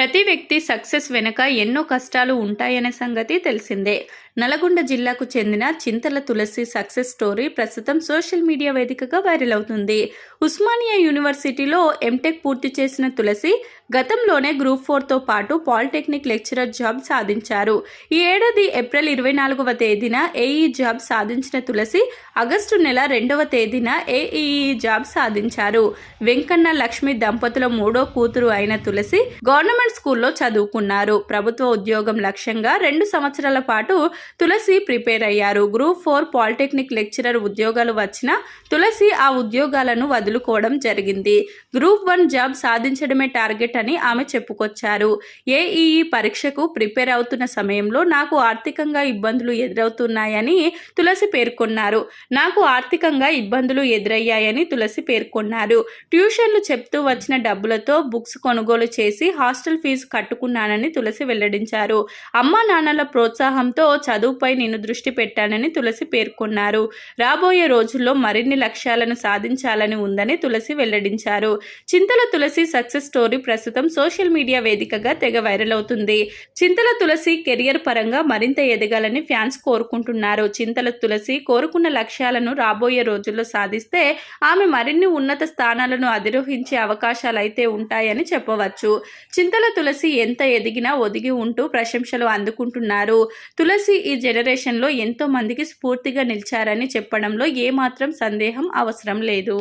ప్రతి వ్యక్తి సక్సెస్ వెనుక ఎన్నో కష్టాలు ఉంటాయనే సంగతి తెలిసిందే. నల్గొండ జిల్లాకు చెందిన చింతల తులసి సక్సెస్ స్టోరీ ప్రస్తుతం సోషల్ మీడియా వేదికగా వైరల్ అవుతుంది. ఉస్మానియా యూనివర్సిటీలో ఎంటెక్ పూర్తి చేసిన తులసి గతంలోనే గ్రూప్ 4తో పాటు పాలిటెక్నిక్ లెక్చరర్ జాబ్ సాధించారు. ఈ ఏడాది ఏప్రిల్ 24వ తేదీన ఏఈ జాబ్ సాధించిన తులసి ఆగస్టు నెల 2వ తేదీన ఏఈఈ జాబ్ సాధించారు. వెంకన్న లక్ష్మి దంపతుల మూడో కూతురు అయిన తులసి గవర్నమెంట్ స్కూల్లో చదువుకున్నారు. ప్రభుత్వ ఉద్యోగం లక్ష్యంగా 2 సంవత్సరాల పాటు తులసి ప్రిపేర్ అయ్యారు. గ్రూప్ 4 పాలిటెక్నిక్ లెక్చరర్ ఉద్యోగాలు వచ్చినా తులసి ఆ ఉద్యోగాలను వదులుకోవడం జరిగింది. గ్రూప్ 1 జాబ్ సాధించడమే టార్గెట్ అని ఆమె చెప్పుకొచ్చారు. ఏఈఈ పరీక్షకు ప్రిపేర్ అవుతున్న సమయంలో నాకు ఆర్థికంగా ఇబ్బందులు ఎదురవుతున్నాయని తులసి పేర్కొన్నారు. నాకు ఆర్థికంగా ఇబ్బందులు ఎదురయ్యాయని తులసి పేర్కొన్నారు. ట్యూషన్లు చెప్తూ వచ్చిన డబ్బులతో బుక్స్ కొనుగోలు చేసి హాస్టల్ ఫీజు కట్టుకున్నానని తులసి వెల్లడించారు. అమ్మా నాన్నల ప్రోత్సాహంతో చదువుపై నేను దృష్టి పెట్టానని తులసి పేర్కొన్నారు. రాబోయే రోజుల్లో మరిన్ని లక్ష్యాలను సాధించాలని ఉందని తులసి వెల్లడించారు. చింతల తులసి సక్సెస్ స్టోరీ ప్రస్తుతం సోషల్ మీడియా వేదికగా తెగ వైరల్ అవుతుంది. చింతల తులసి కెరియర్ పరంగా మరింత ఎదగాలని ఫ్యాన్స్ కోరుకుంటున్నారు. చింతల తులసి కోరుకున్న లక్ష్యాలను రాబోయే రోజుల్లో సాధిస్తే ఆమె మరిన్ని ఉన్నత స్థానాలను అధిరోహించే అవకాశాలైతే ఉంటాయని చెప్పవచ్చు. చింతల తులసి ఎంత ఎదిగినా ఒదిగి ఉంటూ ప్రశంసలు అందుకుంటున్నారు. తులసి ఈ జనరేషన్లో ఎంతో మందికి స్ఫూర్తిగా నిలిచారని చెప్పడంలో ఏమాత్రం సందేహం అవసరం లేదు.